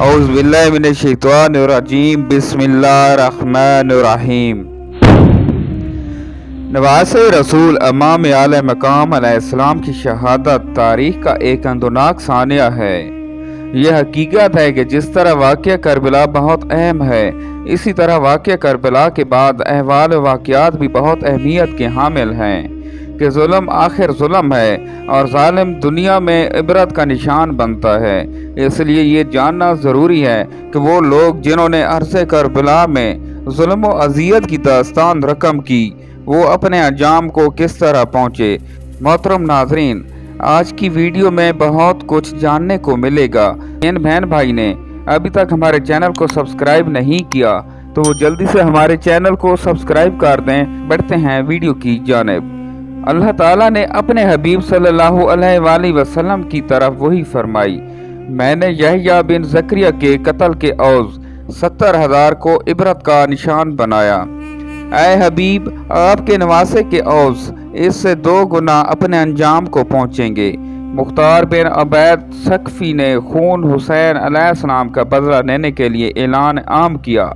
اعوذ باللہ من الشیطان الرجیم بسم اللہ الرحمن الرحیم۔ نواسۂ رسول امام اعلی مقام علیہ السلام کی شہادت تاریخ کا ایک اندوناک ثانیہ ہے۔ یہ حقیقت ہے کہ جس طرح واقعہ کربلا بہت اہم ہے، اسی طرح واقعہ کربلا کے بعد احوال و واقعات بھی بہت اہمیت کے حامل ہیں کہ ظلم آخر ظلم ہے اور ظالم دنیا میں عبرت کا نشان بنتا ہے۔ اس لیے یہ جاننا ضروری ہے کہ وہ لوگ جنہوں نے عرض کربلا میں ظلم و اذیت کی داستان رقم کی، وہ اپنے انجام کو کس طرح پہنچے۔ محترم ناظرین، آج کی ویڈیو میں بہت کچھ جاننے کو ملے گا۔ جن بہن بھائی نے ابھی تک ہمارے چینل کو سبسکرائب نہیں کیا تو وہ جلدی سے ہمارے چینل کو سبسکرائب کر دیں۔ بڑھتے ہیں ویڈیو کی جانب۔ اللہ تعالیٰ نے اپنے حبیب صلی اللہ علیہ وآلہ وسلم کی طرف وحی فرمائی، میں نے یحییٰ بن زکریا کے قتل کے عوض 70,000 کو عبرت کا نشان بنایا۔ اے حبیب، آپ کے نواسے کے عوض اس سے 2 گنا اپنے انجام کو پہنچیں گے۔ مختار بن عبید ثقفی نے خون حسین علیہ السلام کا بدلہ لینے کے لیے اعلان عام کیا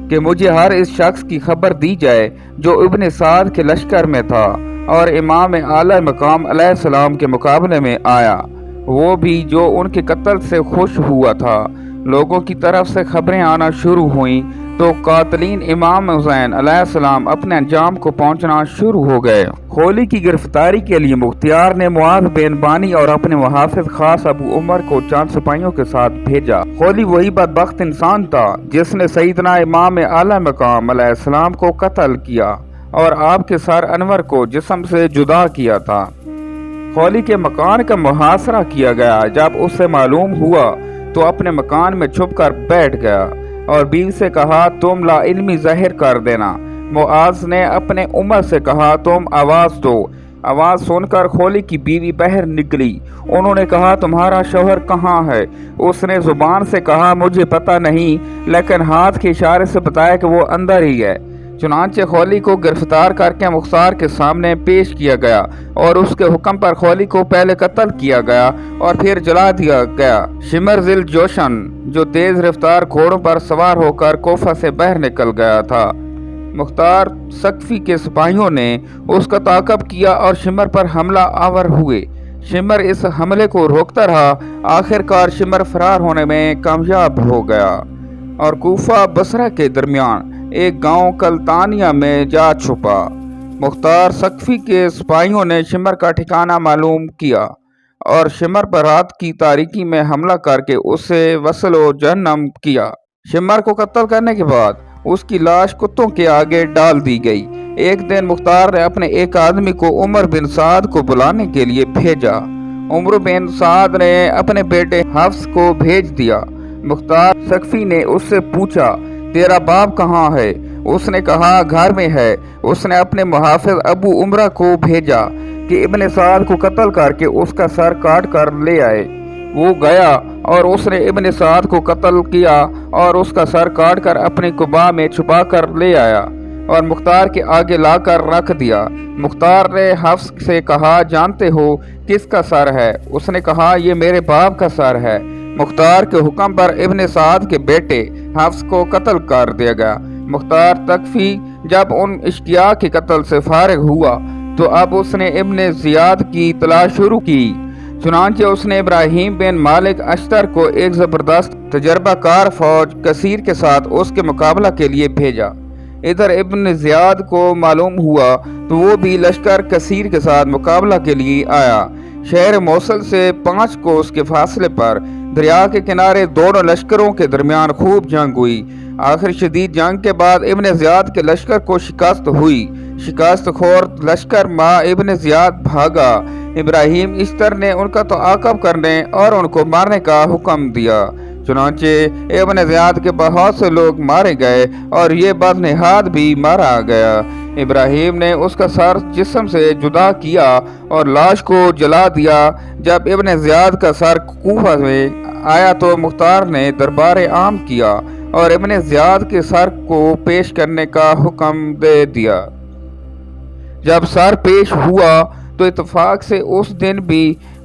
کہ مجھے ہر اس شخص کی خبر دی جائے جو ابن سعد کے لشکر میں تھا اور امام اعلی مقام علیہ السلام کے مقابلے میں آیا، وہ بھی جو ان کے قتل سے خوش ہوا تھا۔ لوگوں کی طرف سے خبریں آنا شروع ہوئیں تو قاتلین امام حسین علیہ السلام اپنے انجام کو پہنچنا شروع ہو گئے۔ خولی کی گرفتاری کے لیے مختار نے معاذ بن بانی اور اپنے محافظ خاص ابو عمر کو چند سپاہیوں کے ساتھ بھیجا۔ خولی وہی بدبخت انسان تھا جس نے سیدنا امام اعلی مقام علیہ السلام کو قتل کیا اور آپ کے سر انور کو جسم سے جدا کیا تھا۔ خولی کے مکان کا محاصرہ کیا گیا۔ جب اسے معلوم ہوا تو اپنے مکان میں چھپ کر بیٹھ گیا اور بیوی سے کہا تم لا علمی ظاہر کر دینا۔ معاذ نے اپنے عمر سے کہا تم آواز دو۔ آواز سن کر خولی کی بیوی باہر نکلی۔ انہوں نے کہا تمہارا شوہر کہاں ہے؟ اس نے زبان سے کہا مجھے پتہ نہیں، لیکن ہاتھ کے اشارے سے بتایا کہ وہ اندر ہی ہے۔ چنانچہ خولی کو گرفتار کر کے مختار کے سامنے پیش کیا گیا اور اس کے حکم پر خولی کو پہلے قتل کیا گیا اور پھر جلا دیا گیا۔ شمر ذی الجوشن جو تیز رفتار گھوڑوں پر سوار ہو کر کوفہ سے باہر نکل گیا تھا، مختار ثقفی کے سپاہیوں نے اس کا تعاقب کیا اور شمر پر حملہ آور ہوئے۔ شمر اس حملے کو روکتا رہا۔ آخر کار شمر فرار ہونے میں کامیاب ہو گیا اور کوفہ بصرہ کے درمیان ایک گاؤں کلتانیہ میں جا چھپا۔ مختار ثقفی کے سپاہیوں نے شمر کا ٹھکانہ معلوم کیا اور شمر پر رات کی تاریکی میں حملہ کر کے اسے وصل و جہنم کیا۔ شمر کو قتل کرنے کے بعد اس کی لاش کتوں کے آگے ڈال دی گئی۔ ایک دن مختار نے اپنے ایک آدمی کو عمر بن سعد کو بلانے کے لیے بھیجا۔ عمر بن سعد نے اپنے بیٹے حفص کو بھیج دیا۔ مختار ثقفی نے اس سے پوچھا تیرا باپ کہاں ہے؟ اس نے کہا گھر میں ہے۔ اس نے اپنے محافظ ابو عمرہ کو بھیجا کہ ابن سعد کو قتل کر کے اس کا سر کاٹ کر لے آئے۔ وہ گیا اور اس نے ابن سعد کو قتل کیا اور اس کا سر کاٹ کر اپنی قبا میں چھپا کر لے آیا اور مختار کے آگے لا کر رکھ دیا۔ مختار نے حفص سے کہا جانتے ہو کس کا سر ہے؟ اس نے کہا یہ میرے باپ کا سر ہے۔ مختار کے حکم پر ابن سعد کے بیٹے حفص کو قتل کر دیا گیا۔ مختار ثقفی جب ان اشقیاء کے قتل سے فارغ ہوا تو اب اس نے ابن زیاد کی تلاش شروع کی۔ چنانچہ اس نے ابراہیم بن مالک اشتر کو ایک زبردست تجربہ کار فوج کثیر کے ساتھ اس کے مقابلہ کے لیے بھیجا۔ ادھر ابن زیاد کو معلوم ہوا تو وہ بھی لشکر کثیر کے ساتھ مقابلہ کے لیے آیا۔ شہر موصل سے 5 کوس کے فاصلے پر دریا کے کنارے دونوں لشکروں کے درمیان خوب جنگ ہوئی۔ آخر شدید جنگ کے بعد ابن زیاد کے لشکر کو شکست ہوئی۔ شکست خور لشکر ماں ابن زیاد بھاگا۔ ابراہیم اشتر نے ان کا تعاقب کرنے اور ان کو مارنے کا حکم دیا۔ چنانچہ ابن زیاد کے بہت سے لوگ مارے گئے اور یہ بدنہاد بھی مارا گیا۔ ابراہیم نے اس کا سر جسم سے جدا کیا اور لاش کو جلا دیا۔ جب ابن زیاد کا سر کوفہ میں آیا تو مختار نے دربار عام کیا اور ابن زیاد کے سر کو پیش کرنے کا حکم دے دیا۔ جب سر پیش ہوا تو اتفاق سے اس دن بھی